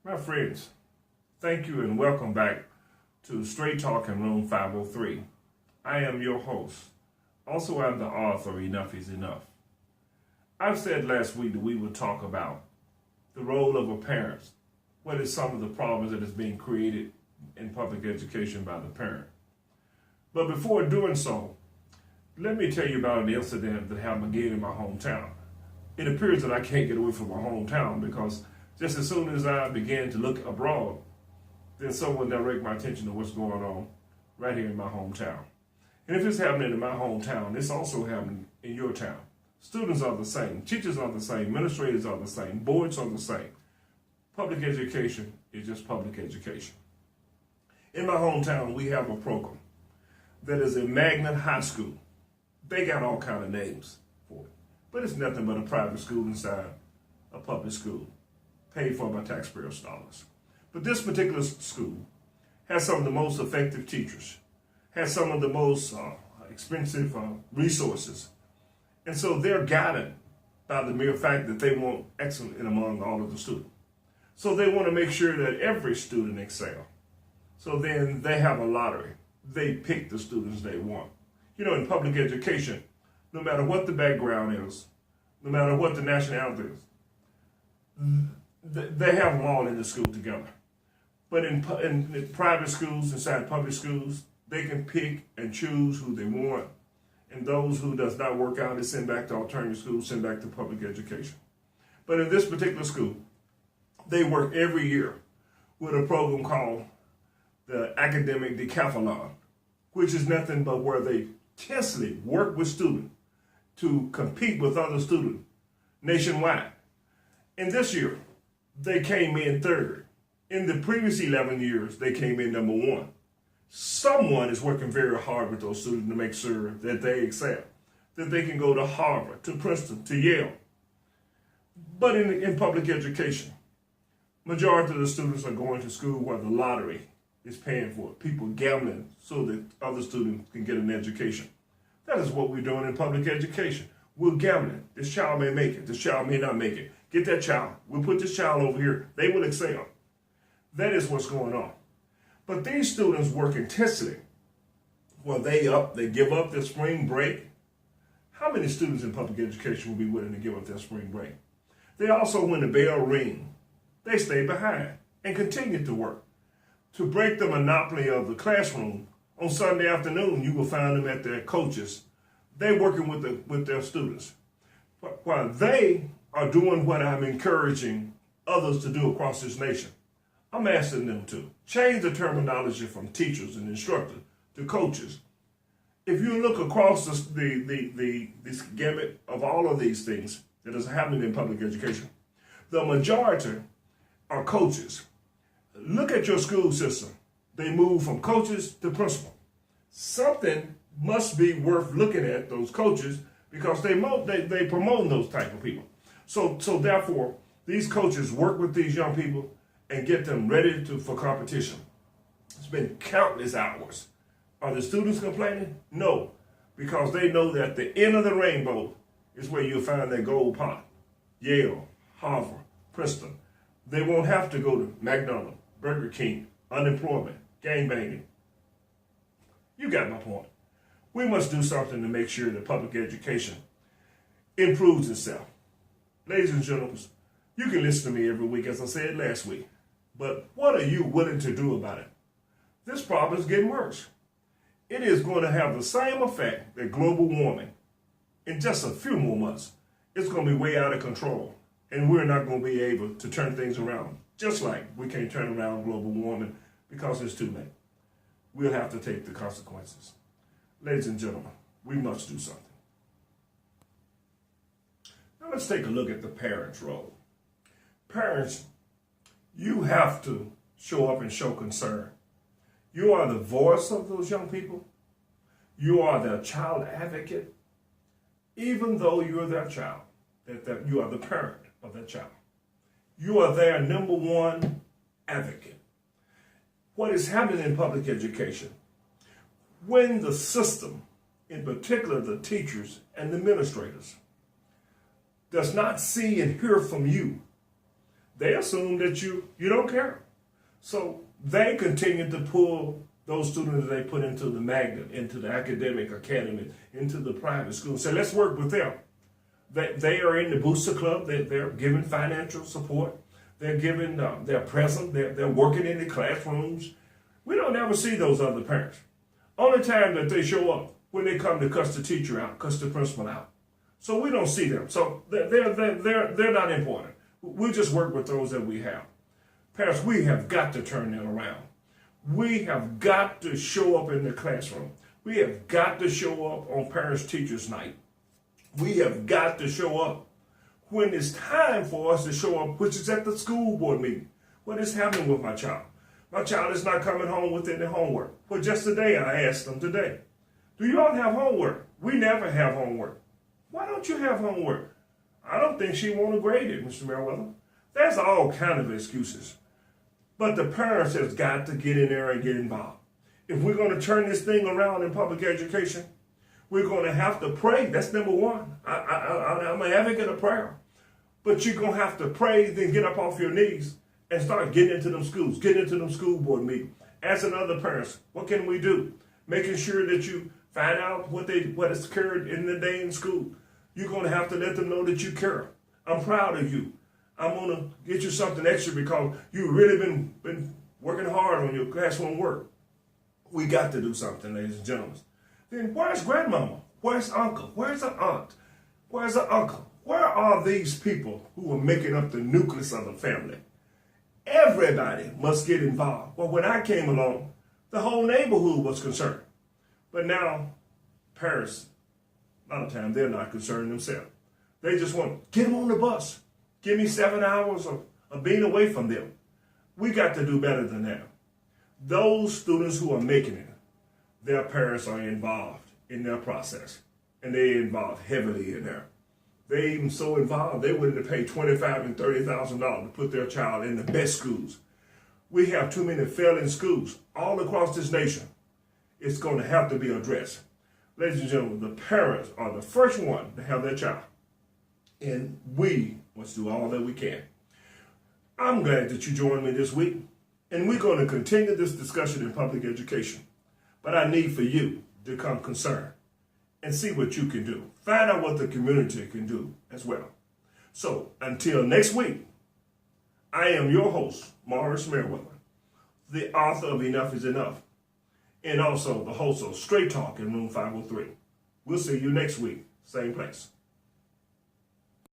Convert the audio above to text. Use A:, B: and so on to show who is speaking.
A: My friends, thank you and welcome back to Straight Talk in Room 503. I am your host. Also, I'm the author of Enough is Enough. I've said last week that we would talk about the role of a parent. What is some of the problems that is being created in public education by the parent? But before doing so, let me tell you about an incident that happened again in my hometown. It appears that I can't get away from my hometown because just as soon as I began to look abroad, then someone direct my attention to what's going on right here in my hometown. And if it's happening in my hometown, it's also happening in your town. Students are the same, teachers are the same, administrators are the same, boards are the same. Public education is just public education. In my hometown, we have a program that is a magnet high school. They got all kind of names for it, but it's nothing but a private school inside a public school, paid for by taxpayers' dollars. But this particular school has some of the most effective teachers, has some of the most expensive resources. And so they're guided by the mere fact that they want excellence in among all of the students. So they want to make sure that every student excel. So then they have a lottery. They pick the students they want. You know, in public education, no matter what the background is, no matter what the nationality is, they have them all in the school together. But in private schools, inside public schools, they can pick and choose who they want. And those who does not work out, they send back to alternative schools, send back to public education. But in this particular school, they work every year with a program called the Academic Decathlon, which is nothing but where they intensely work with students to compete with other students nationwide. And this year, they came in third. In the previous 11 years, they came in number one. Someone is working very hard with those students to make sure that they excel, that they can go to Harvard, to Princeton, to Yale. But in public education, majority of the students are going to school where the lottery is paying for it, people gambling so that other students can get an education. That is what we're doing in public education. We're gambling. This child may make it. This child may not make it. Get that child. We'll put this child over here. They will excel. That is what's going on. But these students work intensely. Well, they give up their spring break. How many students in public education will be willing to give up their spring break? They also, when the bell rings, they stay behind and continue to work. To break the monopoly of the classroom, on Sunday afternoon, you will find them at their coaches. They're working with their students. While they are doing what I'm encouraging others to do across this nation, I'm asking them to change the terminology from teachers and instructors to coaches. If you look across this gamut of all of these things that is happening in public education, the majority are coaches. Look at your school system. They move from coaches to principal. Something must be worth looking at those coaches because they promote those type of people. So therefore, these coaches work with these young people and get them ready for competition. It's been countless hours. Are the students complaining? No, because they know that the end of the rainbow is where you'll find that gold pot. Yale, Harvard, Princeton. They won't have to go to McDonald's, Burger King, unemployment, gangbanging. You got my point. We must do something to make sure that public education improves itself. Ladies and gentlemen, you can listen to me every week, as I said last week. But what are you willing to do about it? This problem is getting worse. It is going to have the same effect that global warming. In just a few more months, it's going to be way out of control. And we're not going to be able to turn things around. Just like we can't turn around global warming because it's too late. We'll have to take the consequences. Ladies and gentlemen, we must do something. Now let's take a look at the parents' role. Parents, you have to show up and show concern. You are the voice of those young people. You are their child advocate. Even though you're their child, that you are the parent of that child. You are their number one advocate. What is happening in public education, when the system, in particular the teachers and the administrators, does not see and hear from you, they assume that you don't care. So they continue to pull those students that they put into the magnet, into the academic academy, into the private school. So let's work with them. They are in the Booster Club. They're giving financial support. They're giving, they're present. They're working in the classrooms. We don't ever see those other parents. Only time that they show up when they come to cuss the teacher out, cuss the principal out. So we don't see them. So they're not important. We just work with those that we have. Parents, we have got to turn that around. We have got to show up in the classroom. We have got to show up on Parents Teachers Night. We have got to show up when it's time for us to show up, which is at the school board meeting. What is happening with my child? My child is not coming home with any homework. Well, just today I asked them today, do you all have homework? We never have homework. Why don't you have homework? I don't think she want to grade it, Mr. Merriweather. There's all kind of excuses. But the parents has got to get in there and get involved. If we're going to turn this thing around in public education, we're going to have to pray. That's number one. I'm an advocate of prayer. But you're going to have to pray, then get up off your knees and start getting into them schools, getting into them school board meetings, asking other parents, what can we do? Making sure that you find out what has occurred in the day in school. You're going to have to let them know that you care. I'm proud of you. I'm going to get you something extra because you've really been working hard on your classroom work. We got to do something, ladies and gentlemen. Then where's grandmama? Where's uncle? Where's the aunt? Where's the uncle? Where are these people who are making up the nucleus of the family? Everybody must get involved. Well, when I came along, the whole neighborhood was concerned. But now, parents, a lot of times, they're not concerned themselves. They just want, get them on the bus. Give me 7 hours of being away from them. We got to do better than that. Those students who are making it, their parents are involved in their process. And they're involved heavily in there. They even so involved, they're willing to pay $25,000 and $30,000 to put their child in the best schools. We have too many failing schools all across this nation. It's going to have to be addressed. Ladies and gentlemen, the parents are the first one to have their child. And we must do all that we can. I'm glad that you joined me this week. And we're going to continue this discussion in public education. But I need for you to become concerned and see what you can do. Find out what the community can do as well. So until next week, I am your host, Morris Merriweather, the author of Enough is Enough, and also the host of Straight Talk in Room 503. We'll see you next week, same place.